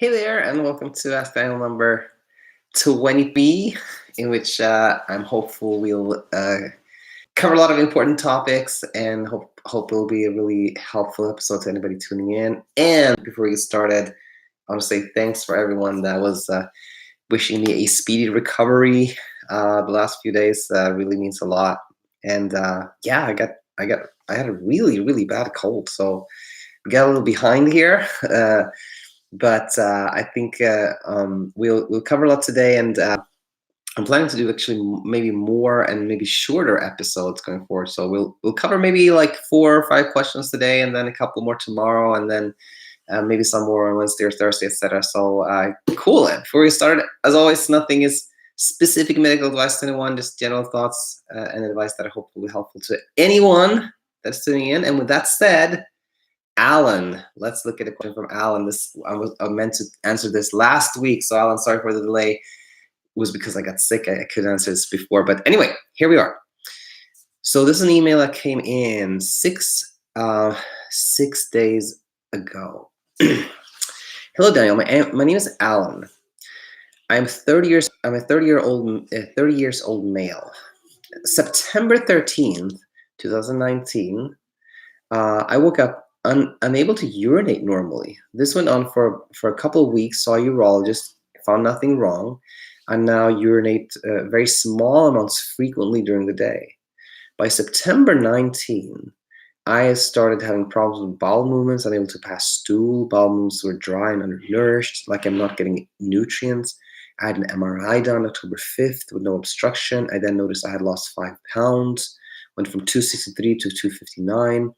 Hey there, and welcome to Ask Daniel number 20B, in which I'm hopeful we'll cover a lot of important topics and hope it'll be a really helpful episode to anybody tuning in. And before we get started, I want to say thanks for everyone that was wishing me a speedy recovery the last few days. Really means a lot. And yeah, I had a really bad cold, so we got a little behind here. But I think we'll cover a lot today, and I'm planning to do actually maybe more and maybe shorter episodes going forward. So we'll cover maybe like 4 or 5 questions today, and then a couple more tomorrow, and then maybe some more on Wednesday or Thursday, etc. So cool. And before we start, as always, nothing is specific medical advice to anyone, just general thoughts and advice that I hope will be helpful to anyone that's tuning in. And with that said, Alan, let's look at a question from Alan. I meant to answer this last week, so Alan, sorry for the delay. It was because I got sick. I couldn't answer this before, but anyway, here we are. So this is an email that came in six days ago. Hello, Daniel. My name is Alan. I'm a 30 years old male. September 13th, 2019. I woke up unable to urinate normally. This went on for a couple of weeks. Saw a urologist, found nothing wrong. I now urinate very small amounts frequently during the day. By September 19, I started having problems with bowel movements, unable to pass stool. Bowel movements were dry and undernourished, like I'm not getting nutrients. I had an MRI done October 5th with no obstruction. I then noticed I had lost 5 pounds, went from 263 to 259.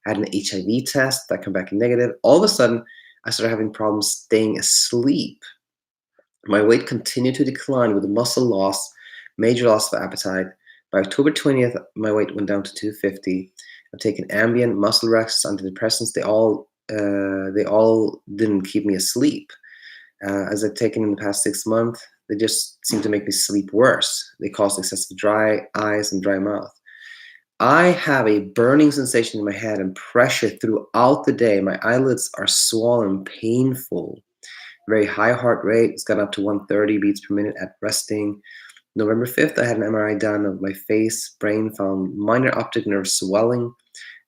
I had an HIV test that came back negative. All of a sudden, I started having problems staying asleep. My weight continued to decline with muscle loss, major loss of appetite. By October 20th, my weight went down to 250. I've taken Ambien, muscle relaxers, antidepressants. They all didn't keep me asleep. As I've taken in the past 6 months, they just seem to make me sleep worse. They cause excessive dry eyes and dry mouth. I have a burning sensation in my head and pressure throughout the day. My eyelids are swollen, painful, very high heart rate. It's got up to 130 beats per minute at resting. November 5th, I had an MRI done of my face, brain, found minor optic nerve swelling.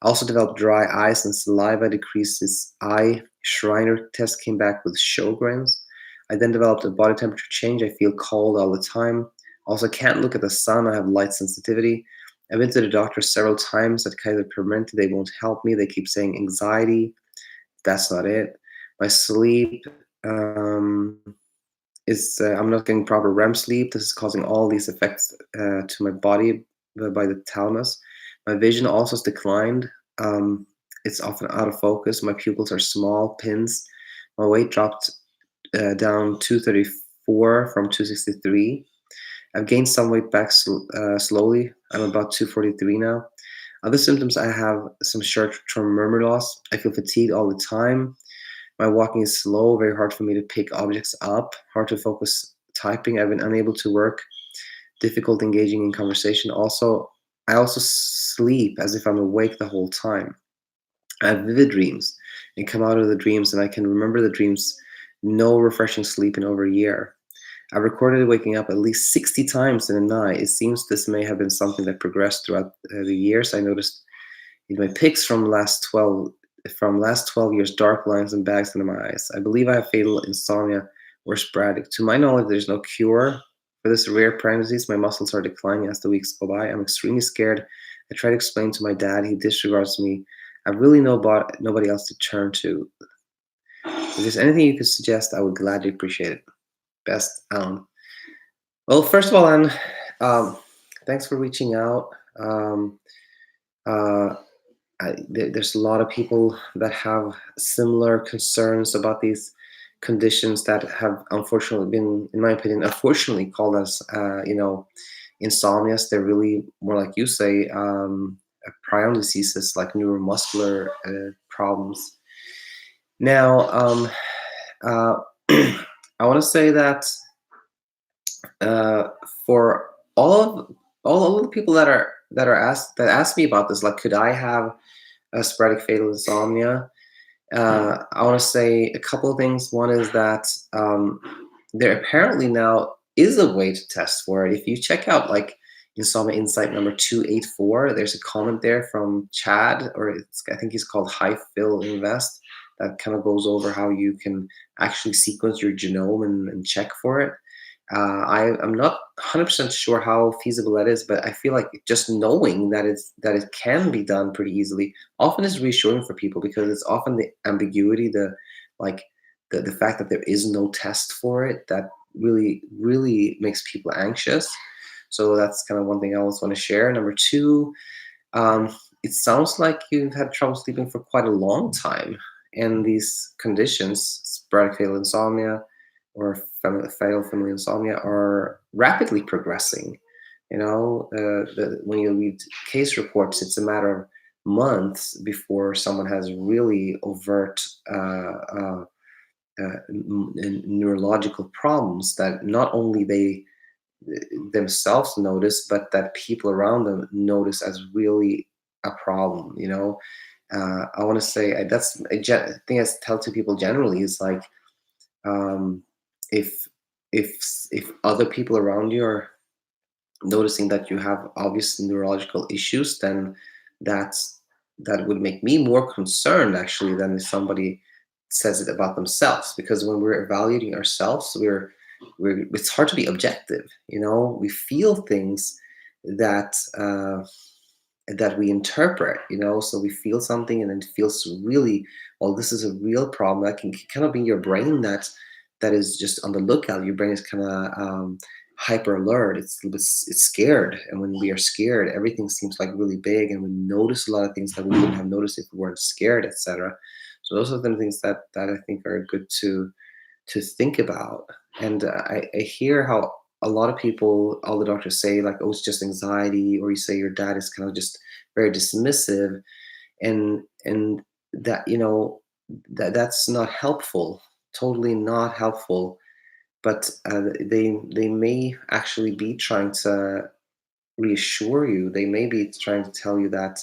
I also developed dry eyes and saliva decreases eye. Schreiner test came back with Sjogren's. I then developed a body temperature change. I feel cold all the time. Also, can't look at the sun. I have light sensitivity. I've been to the doctor several times at Kaiser Permanente. They won't help me. They keep saying anxiety. That's not it. My sleep is I'm not getting proper REM sleep. This is causing all these effects to my body by the thalamus. My vision also has declined. It's often out of focus. My pupils are small pins. My weight dropped down 234 from 263. I've gained some weight back slowly. I'm about 243 now. Other symptoms, I have some short-term memory loss. I feel fatigued all the time. My walking is slow, very hard for me to pick objects up, hard to focus typing. I've been unable to work, difficult engaging in conversation. I also sleep as if I'm awake the whole time. I have vivid dreams and come out of the dreams, and I can remember the dreams. No refreshing sleep in over a year. I recorded waking up at least 60 times in a night. It seems this may have been something that progressed throughout the years. I noticed in my pics from last 12 years, dark lines and bags under my eyes. I believe I have fatal insomnia or sporadic. To my knowledge, there's no cure for this rare brain disease. My muscles are declining as the weeks go by. I'm extremely scared. I try to explain to my dad. He disregards me. I really nobody else to turn to. If there's anything you could suggest, I would gladly appreciate it. Best, Alan. Well, first of all, Alan, thanks for reaching out. There's a lot of people that have similar concerns about these conditions that have unfortunately been, in my opinion, unfortunately called as, insomnias. They're really more like you say, prion diseases like neuromuscular problems. Now, I want to say that for all of the people that ask me about this, like, could I have a sporadic fatal insomnia? I want to say a couple of things. One is that there apparently now is a way to test for it. If you check out like Insomnia Insight number 284, there's a comment there from Chad, or I think he's called High Phil Invest, that kind of goes over how you can actually sequence your genome and check for it. I'm not 100% sure how feasible that is, but I feel like just knowing that it can be done pretty easily often is reassuring for people, because it's often the ambiguity, like the fact that there is no test for it, that really makes people anxious. So that's kind of one thing I always want to share. Number two, it sounds like you've had trouble sleeping for quite a long time, and these conditions, sporadic fatal insomnia or fatal familial insomnia, are rapidly progressing. When you read case reports, it's a matter of months before someone has really overt neurological problems that not only they themselves notice, but that people around them notice as really a problem. I want to say that's a thing I tell to people generally is like, um, if if other people around you are noticing that you have obvious neurological issues, then that would make me more concerned actually than if somebody says it about themselves. Because when we're evaluating ourselves, we're it's hard to be objective. We feel things that that we interpret. So we feel something and then it feels really, well, this is a real problem. That can kind of be your brain that is just on the lookout. Your brain is kind of hyper alert. It's scared, and when we are scared, everything seems like really big, and we notice a lot of things that we wouldn't have noticed if we weren't scared, etc. So those are the things that I think are good to think about. And I hear how a lot of people, all the doctors say like, oh, it's just anxiety, or you say your dad is kind of just very dismissive, and that that's not helpful. Totally not helpful. But they may actually be trying to reassure you. They may be trying to tell you that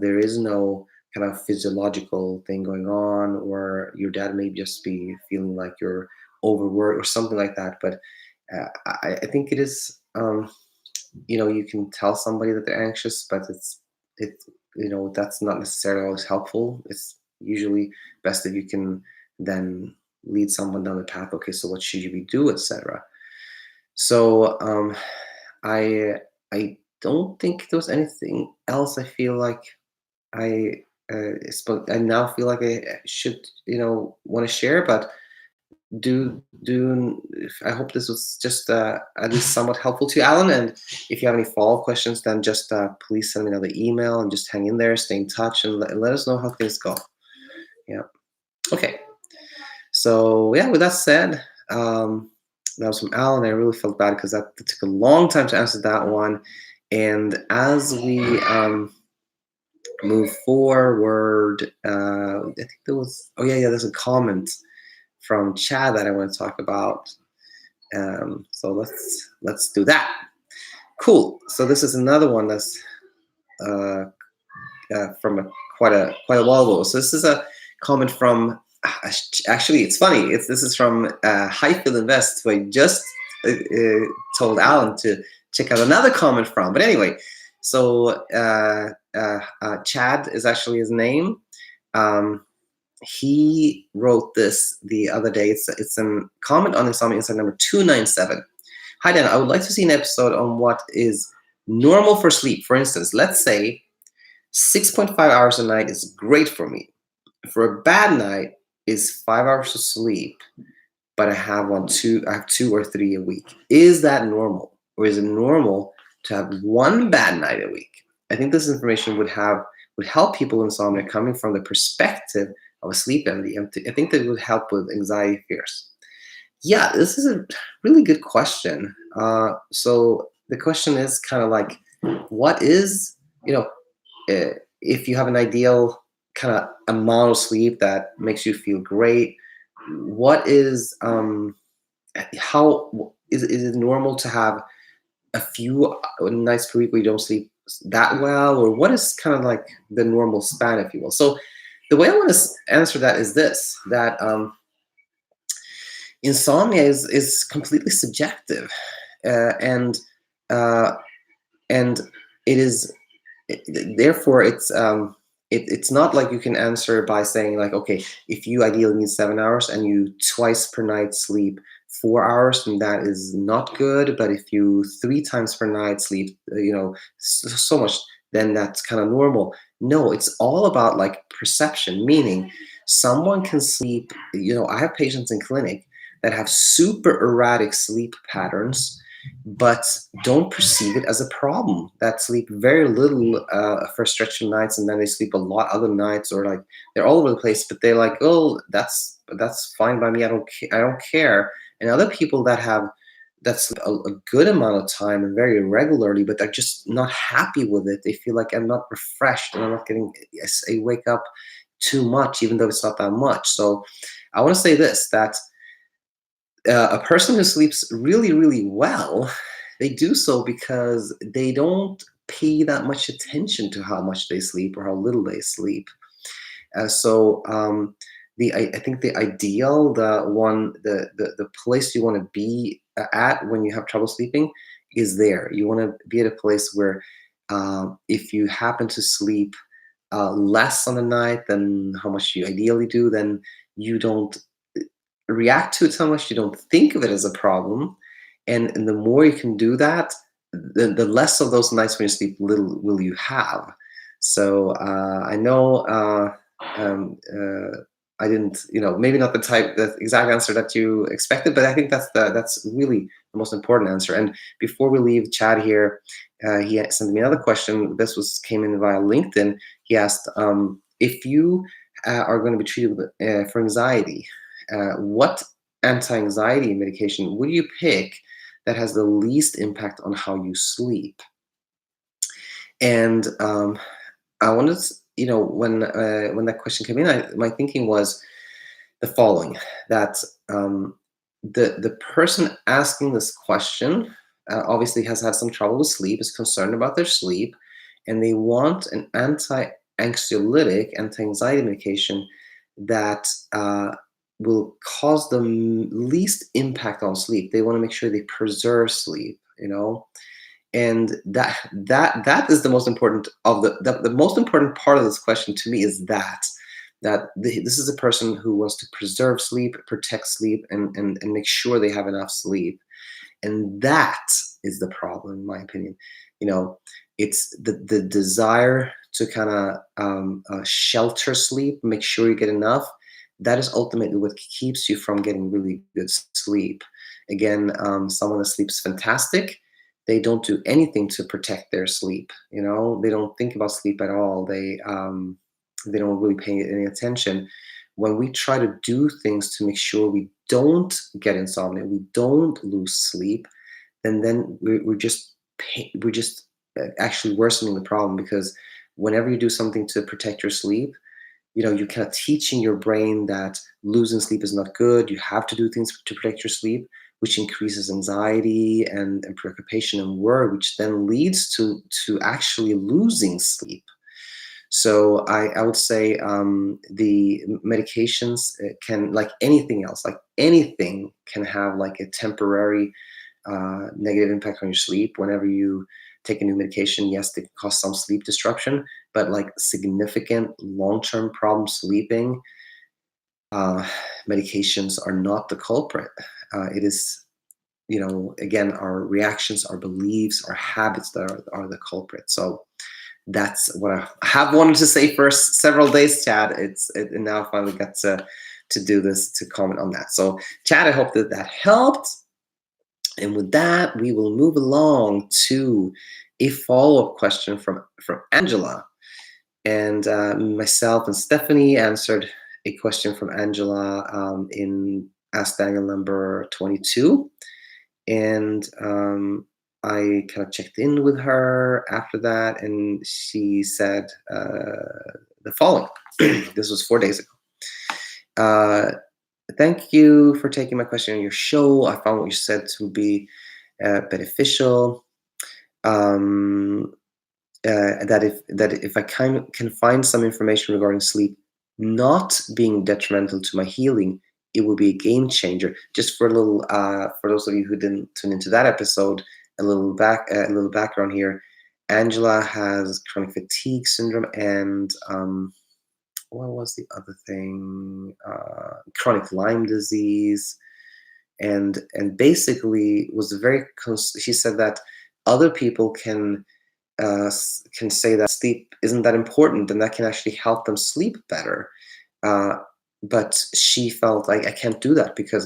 there is no kind of physiological thing going on, or your dad may just be feeling like you're overworked or something like that. But I think it is, you can tell somebody that they're anxious, but that's not necessarily always helpful. It's usually best if you can then lead someone down the path. Okay, so what should you do, etc. So I don't think there was anything else. I feel like I I now feel like I should want to share, but I hope this was just at least somewhat helpful to you, Alan. And if you have any follow-up questions, then just please send me another email, and just hang in there, stay in touch, and let us know how things go. Yeah. Okay. So yeah, with that said, that was from Alan. I really felt bad because that took a long time to answer that one. And as we move forward, I think there was, oh yeah, there's a comment from Chad that I want to talk about. So let's do that. Cool. So this is another one that's from quite a while ago. So this is a comment from, actually it's funny. This is from Highfield Invest, who I just told Alan to check out another comment from. But anyway, so Chad is actually his name. He wrote this the other day. It's a comment on Insomnia Insight number 297. Hi Dan, I would like to see an episode on what is normal for sleep. For instance, let's say 6.5 hours a night is great for me. For a bad night is 5 hours of sleep, but I have 2 or 3 a week. Is that normal? Or is it normal to have one bad night a week? I think this information would help people with insomnia coming from the perspective of a sleep MD. I think that would help with anxiety fears. Yeah, this is a really good question. So the question is kind of like, what is, if you have an ideal kind of amount of sleep that makes you feel great, what is, how is it normal to have a few nights per week where you don't sleep that well, or what is kind of like the normal span, if you will? So The way I want to answer that is this: that insomnia is completely subjective, and uh, and it is therefore it's not like you can answer by saying like, okay, if you ideally need 7 hours and you twice per night sleep 4 hours, then that is not good. But if you 3 times per night sleep, so much, then that's kind of normal. No, it's all about like perception, meaning someone can sleep. I have patients in clinic that have super erratic sleep patterns but don't perceive it as a problem, that sleep very little for a stretch of nights and then they sleep a lot other nights, or like they're all over the place, but they're like, oh, that's fine by me, I don't care. And other people that sleep a good amount of time and very regularly, but they're just not happy with it. They feel like, I'm not refreshed and I'm not getting a wake up too much, even though it's not that much. So I want to say this, that a person who sleeps really, really well, they do so because they don't pay that much attention to how much they sleep or how little they sleep. I think the ideal, the place you want to be at when you have trouble sleeping is there. You want to be at a place where, if you happen to sleep less on the night than how much you ideally do, then you don't react to it so much, you don't think of it as a problem. And the more you can do that, the less of those nights when you sleep little will you have. So I know I didn't, maybe not the exact answer that you expected, but I think that's really the most important answer. And before we leave, Chad here, he had sent me another question. This came in via LinkedIn. He asked, if you are going to be treated for anxiety, what anti-anxiety medication would you pick that has the least impact on how you sleep? And I wanted to, when that question came in, my thinking was the following: that the person asking this question obviously has had some trouble with sleep, is concerned about their sleep, and they want an anti-anxiolytic, anti-anxiety medication that will cause the least impact on sleep. They want to make sure they preserve sleep, and that is the most important of the most important part of this question to me, is this is a person who wants to preserve sleep, protect sleep, and make sure they have enough sleep. And that is the problem, in my opinion. It's the desire to kind of shelter sleep, make sure you get enough. That is ultimately what keeps you from getting really good sleep. Again, someone that sleeps fantastic, they don't do anything to protect their sleep. They don't think about sleep at all. They don't really pay any attention. When we try to do things to make sure we don't get insomnia, we don't lose sleep, then we're just actually worsening the problem, because whenever you do something to protect your sleep, you're kind of teaching your brain that losing sleep is not good. You have to do things to protect your sleep, which increases anxiety and preoccupation and worry, which then leads to actually losing sleep. So I would say the medications can, like anything else, like anything can have like a temporary negative impact on your sleep. Whenever you take a new medication, yes, they can cause some sleep disruption, but like significant long-term problem sleeping, medications are not the culprit. It is, again, our reactions, our beliefs, our habits that are the culprit. So that's what I have wanted to say for several days, Chad. And now I finally got to do this, to comment on that. So, Chad, I hope that helped. And with that, we will move along to a follow-up question from Angela. And myself and Stephanie answered a question from Angela in Ask Daniel number 22. And I kind of checked in with her after that, and she said the following. This was 4 days ago. Thank you for taking my question on your show. I found what you said to be beneficial. That if I can find some information regarding sleep not being detrimental to my healing, it will be a game changer. Just for a little, for those of you who didn't tune into that episode, a little background here. Angela has chronic fatigue syndrome and what was the other thing? Chronic Lyme disease, and basically was very. She said that other people can say that sleep isn't that important and that can actually help them sleep better. But she felt like I can't do that because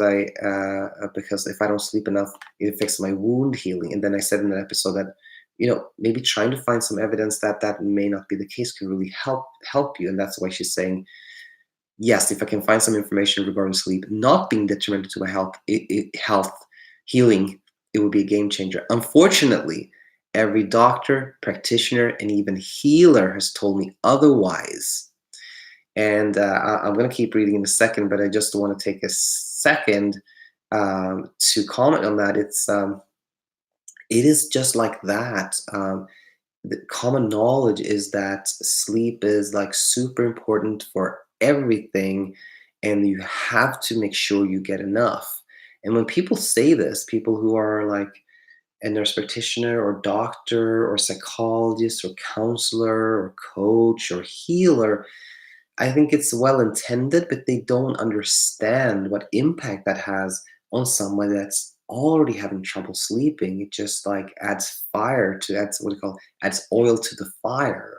because if I don't sleep enough, it affects my wound healing. And then I said in that episode that maybe trying to find some evidence that that may not be the case could really help you. And that's why she's saying, yes, if I can find some information regarding sleep not being detrimental to my health healing, it would be a game changer. Unfortunately, every doctor, practitioner, and even healer has told me otherwise. And I'm going to keep reading in a second, but I just want to take a second to comment on that. It is just like that. The common knowledge is that sleep is like super important for everything, and you have to make sure you get enough. And when people say this, people who are like a nurse practitioner or doctor or psychologist or counselor or coach or healer, I think it's well intended, but they don't understand what impact that has on someone that's already having trouble sleeping. It just like adds adds oil to the fire.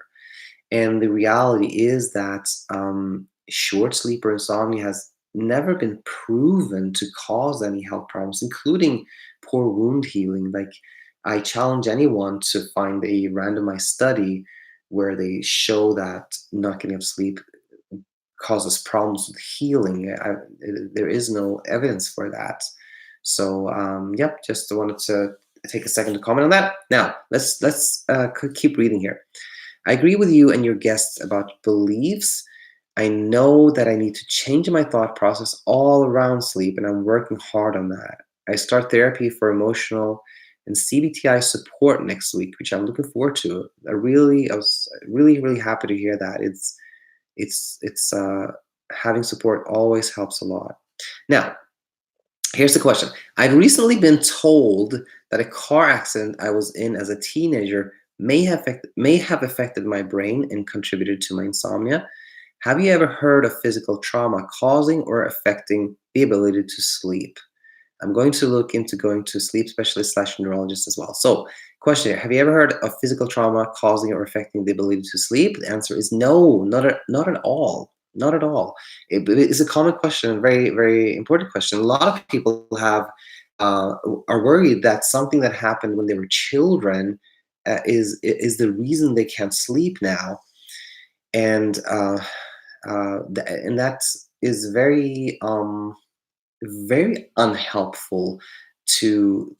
And the reality is that short sleep or insomnia has never been proven to cause any health problems, including poor wound healing. Like, I challenge anyone to find a randomized study where they show that not getting enough sleep causes problems with healing. There is no evidence for that. So, yep, just wanted to take a second to comment on that. Now, let's keep reading here. I agree with you and your guests about beliefs. I know that I need to change my thought process all around sleep, and I'm working hard on that. I start therapy for emotional and CBTI support next week, which I'm looking forward to. I was really happy to hear that. It's having support always helps a lot. Now, here's the question. I've recently been told that a car accident I was in as a teenager may have affected my brain and contributed to my insomnia. Have you ever heard of physical trauma causing or affecting the ability to sleep? I'm going to look into going to sleep specialist / neurologist as well. So, question here: have you ever heard of physical trauma causing or affecting the ability to sleep? The answer is no, not at all. Not at all. It's a common question, a very important question. A lot of people are worried that something that happened when they were children is the reason they can't sleep now, and and that is very unhelpful to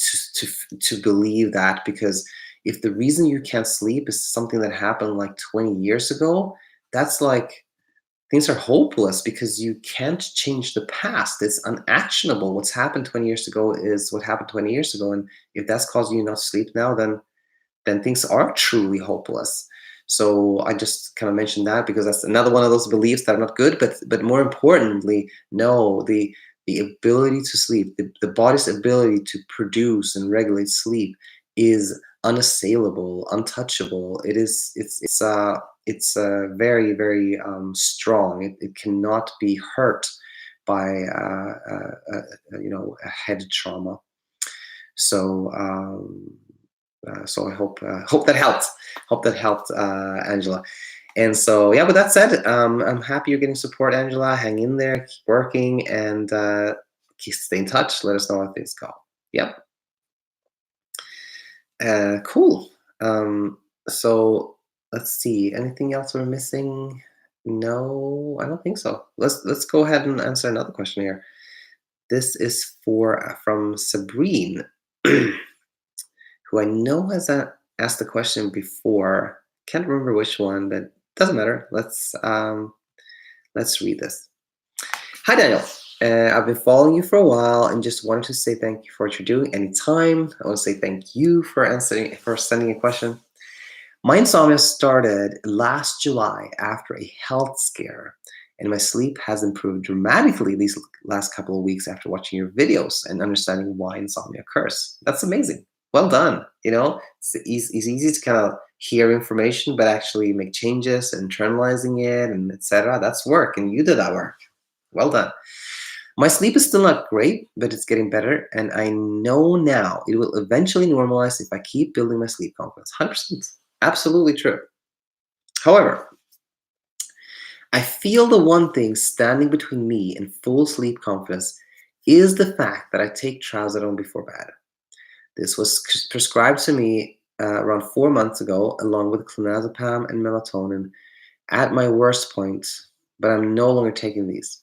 believe that, because if the reason you can't sleep is something that happened like 20 years ago, that's like things are hopeless because you can't change the past. It's unactionable. What's happened 20 years ago is what happened 20 years ago, and if that's causing you not to sleep now, then things are truly hopeless. So I just kind of mentioned that because that's another one of those beliefs that are not good. But more importantly, no, the ability to sleep, the body's ability to produce and regulate sleep is unassailable, untouchable. It's very strong. It cannot be hurt by a head trauma. So so I hope that helped. Hope that helped, Angela. And so, yeah, with that said, I'm happy you're getting support, Angela. Hang in there, keep working, and stay in touch. Let us know how things go. Yep. Cool. So let's see. Anything else we're missing? No, I don't think so. Let's go ahead and answer another question here. This is from Sabrine, who I know has asked the question before. Can't remember which one, but doesn't matter. Let's read this. Hi, Daniel. I've been following you for a while and just wanted to say thank you for what you're doing anytime. I want to say thank you for sending a question. My insomnia started last July after a health scare, and my sleep has improved dramatically these last couple of weeks after watching your videos and understanding why insomnia occurs. That's amazing. Well done. It's easy to kind of hear information, but actually make changes, internalizing it, and etc. That's work, and you did that work. Well done. My sleep is still not great, but it's getting better, and I know now it will eventually normalize if I keep building my sleep confidence. 100%. Absolutely true. However, I feel the one thing standing between me and full sleep confidence is the fact that I take Trazodone before bed. This was prescribed to me around 4 months ago, along with clonazepam and melatonin, at my worst point, but I'm no longer taking these.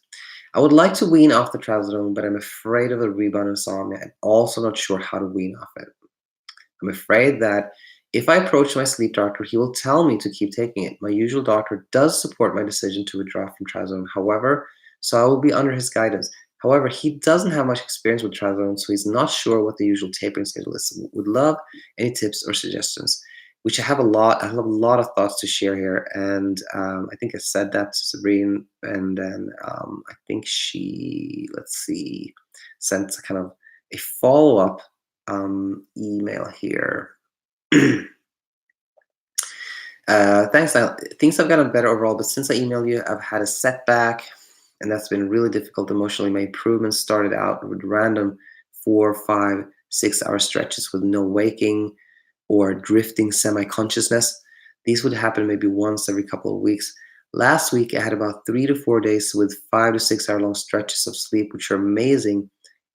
I would like to wean off the Trazodone, but I'm afraid of a rebound insomnia and also not sure how to wean off it. I'm afraid that if I approach my sleep doctor, he will tell me to keep taking it. My usual doctor does support my decision to withdraw from Trazodone, however, so I will be under his guidance. However, he doesn't have much experience with Trazodone, so he's not sure what the usual tapering schedule is. So would love any tips or suggestions, which I have a lot. I have a lot of thoughts to share here, and I think I said that to Sabrine, and then I think she, let's see, sent kind of a follow-up email here. Thanks. Things have gotten better overall, but since I emailed you, I've had a setback, and that's been really difficult emotionally. My improvements started out with random 4, 5, 6 hour stretches with no waking or drifting semi-consciousness. These would happen maybe once every couple of weeks. Last week, I had about 3 to 4 days with 5 to 6 hour long stretches of sleep, which are amazing,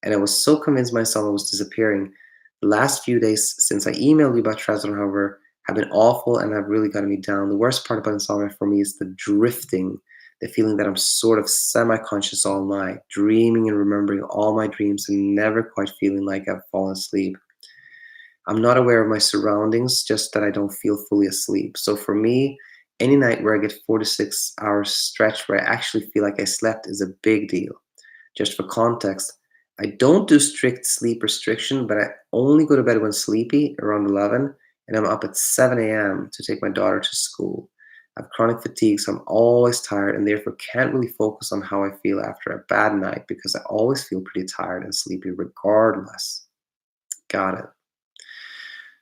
and I was so convinced my insomnia was disappearing. The last few days since I emailed you about Trazodone, however, have been awful and have really gotten me down. The worst part about insomnia for me is the drifting, the feeling that I'm sort of semi-conscious all night, dreaming and remembering all my dreams and never quite feeling like I've fallen asleep. I'm not aware of my surroundings, just that I don't feel fully asleep. So for me, any night where I get 4 to 6 hours stretch where I actually feel like I slept is a big deal. Just for context, I don't do strict sleep restriction, but I only go to bed when sleepy, around 11, and I'm up at 7 a.m. to take my daughter to school. I have chronic fatigue, so I'm always tired and therefore can't really focus on how I feel after a bad night because I always feel pretty tired and sleepy regardless. Got it.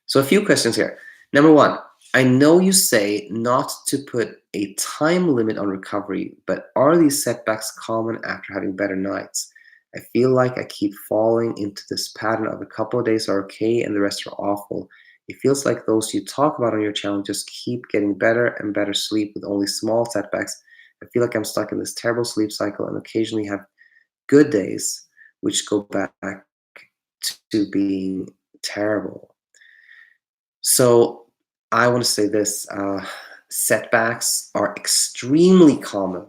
So a few questions here. Number one, I know you say not to put a time limit on recovery, but are these setbacks common after having better nights? I feel like I keep falling into this pattern of a couple of days are okay and the rest are awful. It feels like those you talk about on your channel just keep getting better and better sleep with only small setbacks. I feel like I'm stuck in this terrible sleep cycle and occasionally have good days, which go back to being terrible. So I want to say this, setbacks are extremely common,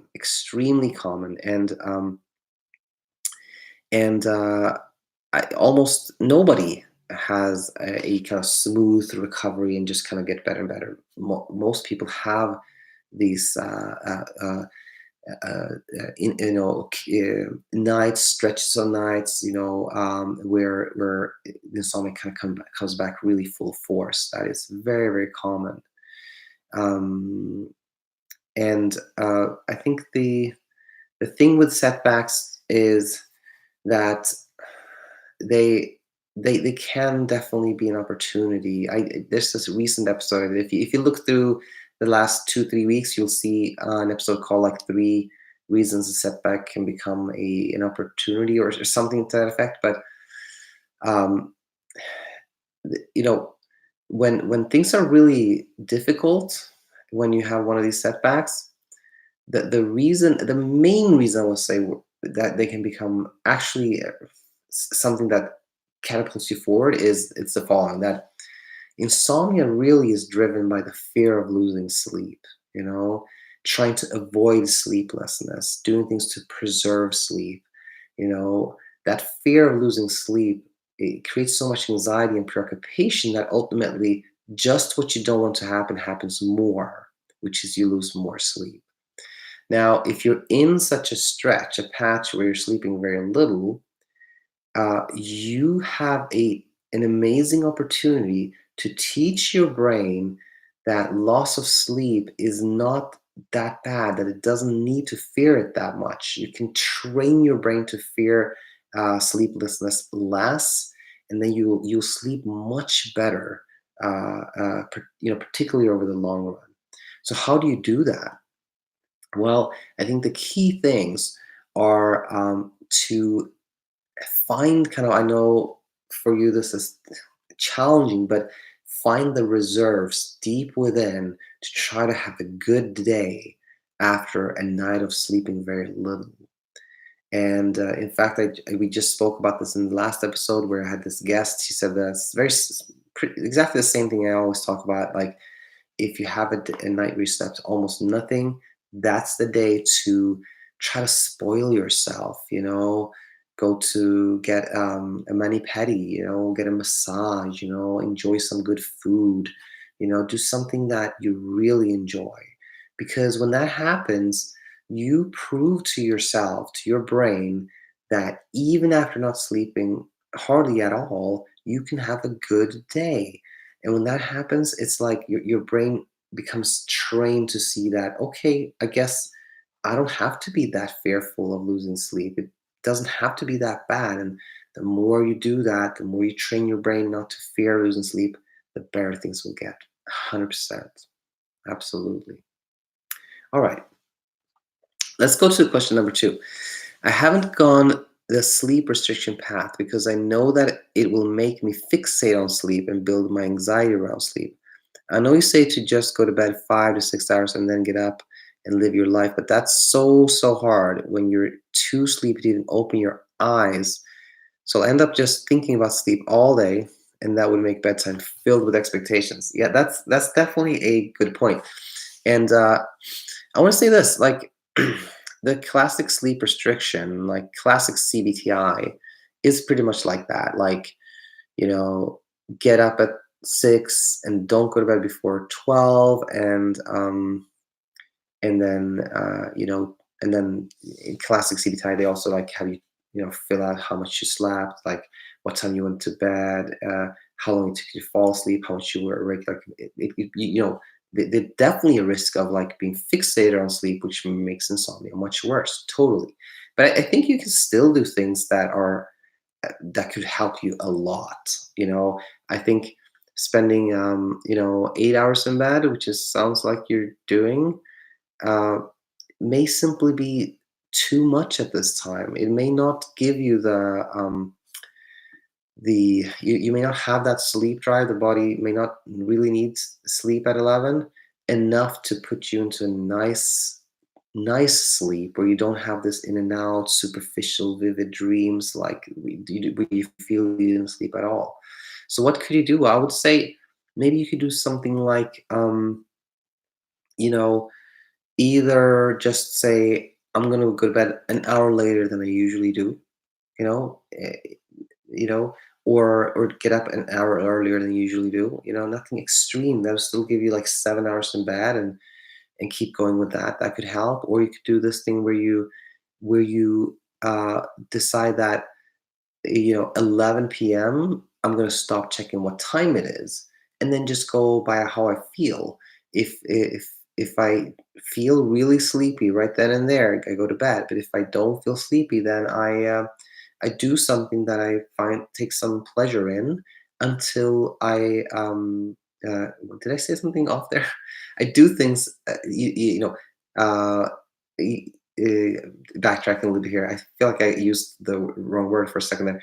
and almost nobody has a kind of smooth recovery and just kind of get better and better. Most people have these nights, stretches on nights, where the insomnia kind of comes back really full force. That is very, very common. And I think the thing with setbacks is that they can definitely be an opportunity. There's this recent episode. If you look through the last 2-3 weeks, you'll see an episode called like 3 reasons a setback can become an opportunity or something to that effect. But when things are really difficult, when you have one of these setbacks, the main reason I will say that they can become actually something that catapults you forward is it's the following: that insomnia really is driven by the fear of losing sleep, trying to avoid sleeplessness, doing things to preserve sleep. That fear of losing sleep, it creates so much anxiety and preoccupation that ultimately just what you don't want to happen happens more, which is you lose more sleep. Now, if you're in such a stretch, a patch where you're sleeping very little, you have an amazing opportunity to teach your brain that loss of sleep is not that bad that it doesn't need to fear it that much. You can train your brain to fear sleeplessness less, and then you'll sleep much better. Particularly over the long run. So how do you do that? Well, I think the key things are to find kind of, I know for you this is challenging, but find the reserves deep within to try to have a good day after a night of sleeping very little. And in fact, we just spoke about this in the last episode where I had this guest. She said that's exactly the same thing I always talk about. Like, if you have a night where you slept almost nothing, that's the day to try to spoil yourself, go to get a mani-pedi, get a massage, enjoy some good food, do something that you really enjoy. Because when that happens, you prove to yourself, to your brain, that even after not sleeping hardly at all, you can have a good day. And when that happens, it's like your brain becomes trained to see that, okay, I guess I don't have to be that fearful of losing sleep. It doesn't have to be that bad. And the more you do that, the more you train your brain not to fear losing sleep, the better things will get. 100%. Absolutely. All right. Let's go to question number 2. I haven't gone the sleep restriction path because I know that it will make me fixate on sleep and build my anxiety around sleep. I know you say to just go to bed 5 to 6 hours and then get up and live your life, but that's so hard when you're too sleepy to even open your eyes. So I'll end up just thinking about sleep all day, and that would make bedtime filled with expectations. Yeah, that's definitely a good point. And I want to say this, like the classic sleep restriction, like classic CBTI, is pretty much like that. Like, you know, get up at 6 and don't go to bed before 12, and then in classic CBTI they also like have you, fill out how much you slept, like what time you went to bed, how long it took you to fall asleep, how much you were awake. Like there's definitely a risk of like being fixated on sleep, which makes insomnia much worse. Totally. But I think you can still do things that could help you a lot. I think spending 8 hours in bed, which is sounds like you're doing, uh, may simply be too much at this time. It may not give you you may not have that sleep drive. The body may not really need sleep at 11 enough to put you into a nice sleep where you don't have this in and out superficial vivid dreams like where you feel you didn't sleep at all. So what could you do? I would say maybe you could do something like you know either just say, I'm going to go to bed an hour later than I usually do, you know, eh, you know, or get up an hour earlier than you usually do. Nothing extreme. That'll still give you like 7 hours in bed, and keep going with that. That could help. Or you could do this thing where you decide that 11 p.m. I'm going to stop checking what time it is, and then just go by how I feel. If I feel really sleepy right then and there, I go to bed. But if I don't feel sleepy, then I do something that I find take some pleasure in until did I say something off there? I do things, uh, y- backtracking a little bit here. I feel like I used the wrong word for a second there.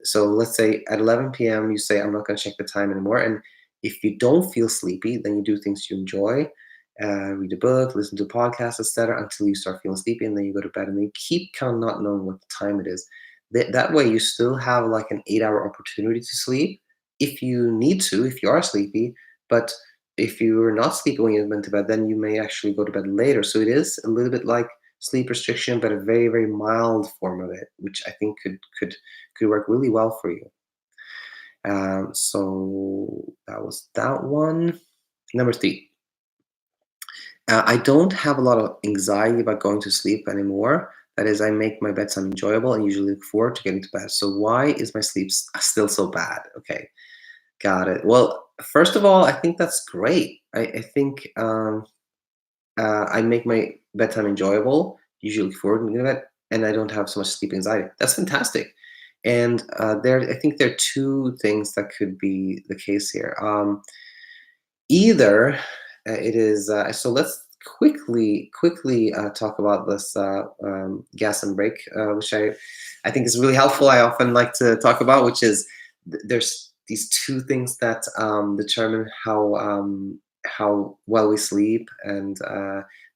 So let's say at 11 p.m. you say, I'm not going to check the time anymore. And if you don't feel sleepy, then you do things you enjoy, read a book, listen to a podcast, etc., until you start feeling sleepy, and then you go to bed, and then you keep kind of not knowing what time it is. That way, you still have like an 8 hour opportunity to sleep if you need to, if you are sleepy. But if you're not sleepy when you went to bed, then you may actually go to bed later. So it is a little bit like sleep restriction, but a very, very mild form of it, which I think could work really well for you. So that was that one. Number 3. I don't have a lot of anxiety about going to sleep anymore. That is, I make my bedtime enjoyable and usually look forward to getting to bed. So why is my sleep still so bad? Okay, got it. Well, first of all, I think that's great. I think I make my bedtime enjoyable, usually look forward to bed, and I don't have so much sleep anxiety. That's fantastic. And I think there are two things that could be the case here. Either it is so. Let's quickly talk about this gas and brake, which I think is really helpful. I often like to talk about, which is there's these two things that determine how well we sleep, and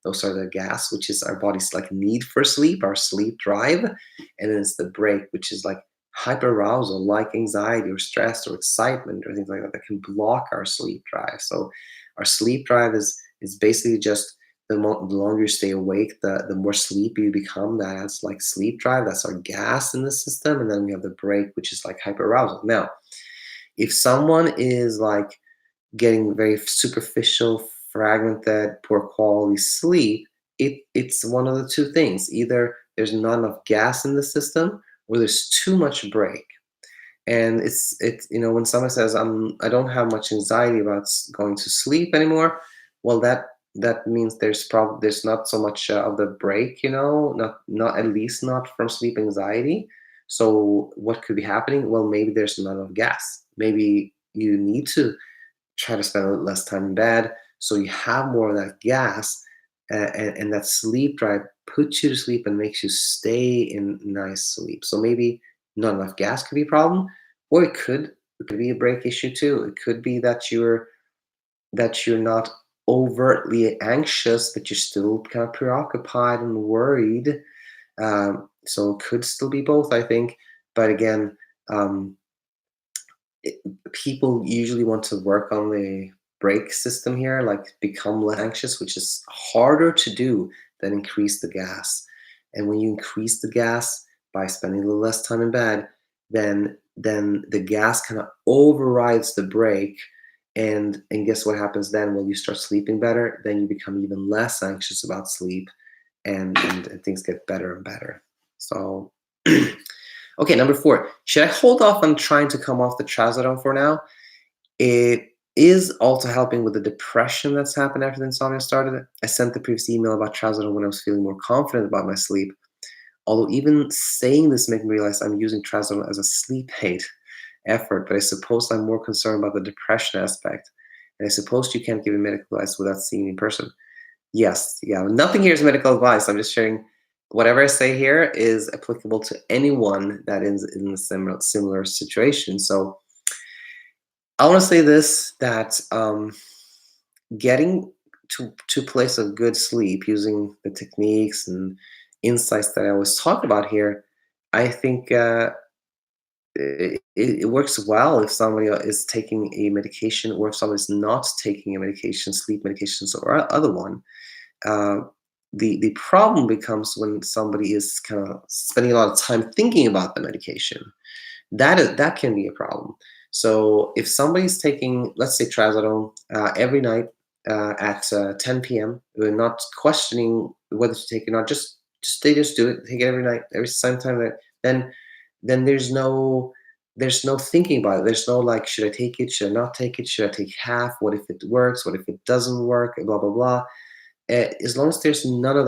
those are the gas, which is our body's like need for sleep, our sleep drive, and then it's the brake, which is like hyperarousal, like anxiety or stress or excitement or things like that, that can block our sleep drive. So our sleep drive is basically just the longer you stay awake, the more sleepy you become. That's like sleep drive. That's our gas in the system. And then we have the brake, which is like hyperarousal. Now, if someone is like getting very superficial, fragmented, poor quality sleep, it's one of the two things. Either there's not enough gas in the system, or there's too much brake. And it's when someone says I don't have much anxiety about going to sleep anymore, well, that means there's not so much of the brake, not at least not from sleep anxiety. So what could be happening? Well, maybe there's not enough gas. Maybe you need to try to spend a little less time in bed so you have more of that gas, and that sleep drive puts you to sleep and makes you stay in nice sleep. So maybe not enough gas could be a problem, or it could be a brake issue too. It could be that you're not overtly anxious, but you're still kind of preoccupied and worried. So it could still be both, I think. But again, um, people usually want to work on the brake system here, like become less anxious, which is harder to do than increase the gas. And when you increase the gas by spending a little less time in bed, then the gas kind of overrides the brake. And guess what happens then? When you start sleeping better, then you become even less anxious about sleep, and things get better and better. So okay, number 4. Should I hold off on trying to come off the trazodone for now? It is also helping with the depression that's happened after the insomnia started. I sent the previous email about trazodone when I was feeling more confident about my sleep. Although even saying this made me realize I'm using trazodone as a sleep aid effort, but I suppose I'm more concerned about the depression aspect. And I suppose you can't give me medical advice without seeing me in person. Yes, yeah. Nothing here is medical advice. I'm just sharing whatever I say here is applicable to anyone that is in a similar situation. So I want to say this, that getting to a place of good sleep using the techniques and insights that I always talk about here, I think it works well if somebody is taking a medication, or if somebody's not taking a medication, sleep medications or other one. Uh, the problem becomes when somebody is kind of spending a lot of time thinking about the medication. That can be a problem. So if somebody's taking, let's say, trazodone every night at 10 p.m., we're not questioning whether to take it or not. Just they just do it. Take it every night, every same time. Then there's no thinking about it. There's no like, should I take it? Should I not take it? Should I take half? What if it works? What if it doesn't work? Blah blah blah. As long as there's none of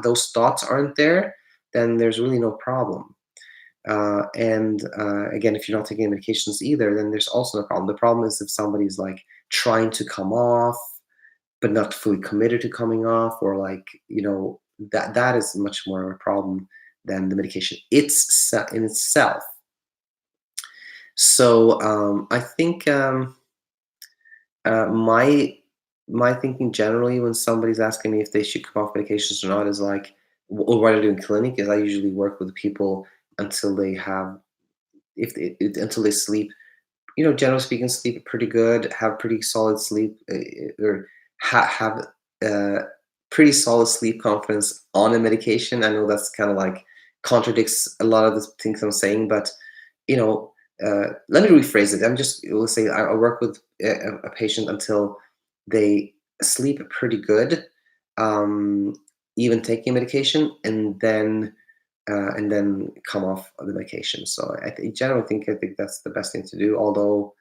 those thoughts aren't there, then there's really no problem. And again, if you're not taking medications either, then there's also no problem. The problem is if somebody's like trying to come off, but not fully committed to coming off, or like, that is much more of a problem than the medication in itself. So I think my thinking generally when somebody's asking me if they should come off medications or not is like, or what I do in clinic is I usually work with people until they have, until they sleep. Generally speaking, sleep pretty good, have pretty solid sleep, or have pretty solid sleep confidence on a medication. I know that's kind of like contradicts a lot of the things I'm saying, but let me rephrase it. We'll say I work with a patient until they sleep pretty good, um, even taking medication, and then come off of the medication. So I generally think that's the best thing to do. Although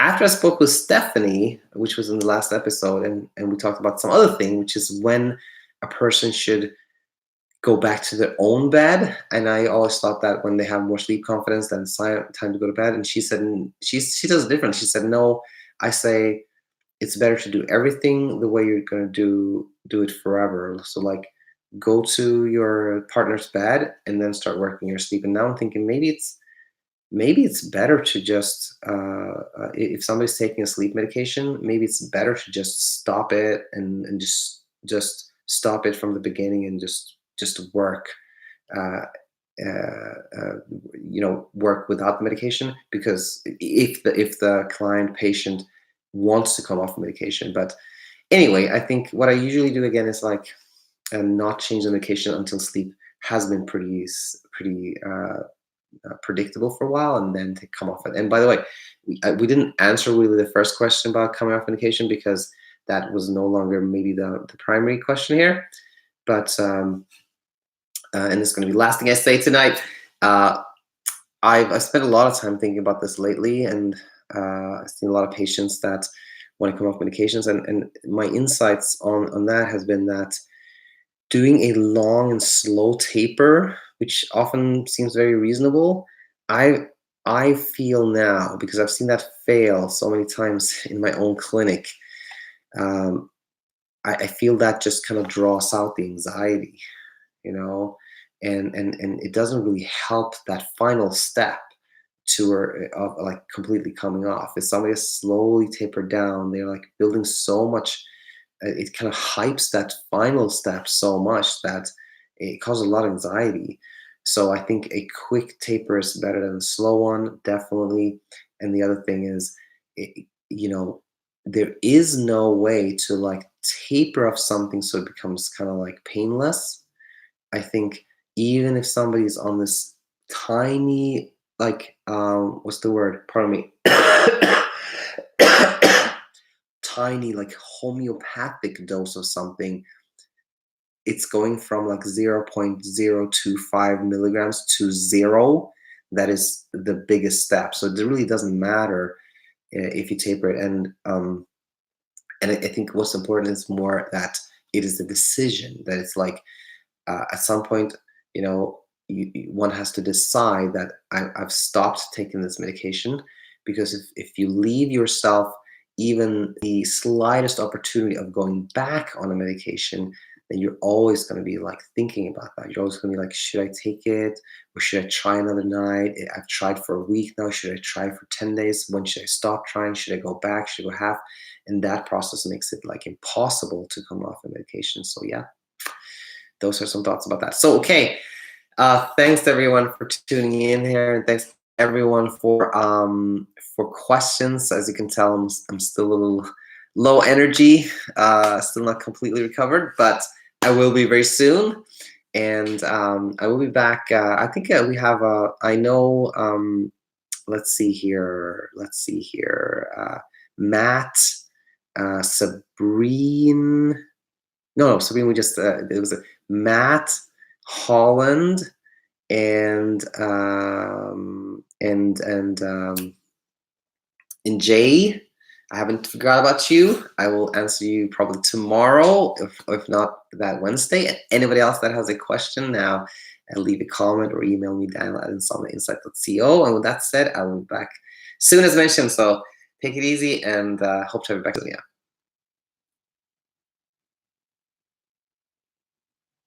after I spoke with Stephanie, which was in the last episode, and we talked about some other thing, which is when a person should go back to their own bed. And I always thought that when they have more sleep confidence, then it's time to go to bed. And she said, she does it different. She said, no, I say it's better to do everything the way you're going to do it forever. So like, go to your partner's bed and then start working your sleep. And now I'm thinking maybe it's better to just if somebody's taking a sleep medication, maybe it's better to just stop it and just stop it from the beginning and just work uh, work without the medication, because if the client patient wants to come off medication. But anyway, I think what I usually do again is like not change the medication until sleep has been pretty predictable for a while, and then to come off it. And by the way, we didn't answer really the first question about coming off medication, because that was no longer maybe the primary question here. But and it's going to be the last thing I say tonight. I've spent a lot of time thinking about this lately, and I've seen a lot of patients that want to come off medications, and my insights on that has been that doing a long and slow taper, which often seems very reasonable, I feel now, because I've seen that fail so many times in my own clinic, I feel that just kind of draws out the anxiety, and it doesn't really help that final step of like completely coming off. If somebody is slowly tapered down, they're like building so much. It kind of hypes that final step so much that it causes a lot of anxiety. So I think a quick taper is better than a slow one, definitely. And the other thing is, there is no way to like taper off something so it becomes kind of like painless. I think even if somebody's on this tiny, like, what's the word? Pardon me. Tiny, like homeopathic dose of something, it's going from like 0.025 milligrams to 0. That is the biggest step. So it really doesn't matter if you taper it. And I think what's important is more that it is a decision, that it's like at some point, one has to decide that I've stopped taking this medication, because if you leave yourself even the slightest opportunity of going back on a medication, then you're always going to be like thinking about that. You're always going to be like, should I take it, or should I try another night? I've tried for a week now. Should I try for 10 days? When should I stop trying? Should I go back? Should I go half? And that process makes it like impossible to come off a medication. So yeah, those are some thoughts about that. So okay, thanks everyone for tuning in here, and thanks everyone for questions. As you can tell, I'm still a little low energy, still not completely recovered, but I will be very soon. And I will be back. I think we have I know, let's see here, Matt, Sabrine, no, Sabrine, we just, it was Matt, Holland, and Jay. I haven't forgot about you. I will answer you probably tomorrow, if not that Wednesday. Anybody else that has a question now, leave a comment or email me, Daniel@insomniainsight.co. And with that said, I will be back soon as mentioned. So take it easy, and hope to have you back soon. Yeah.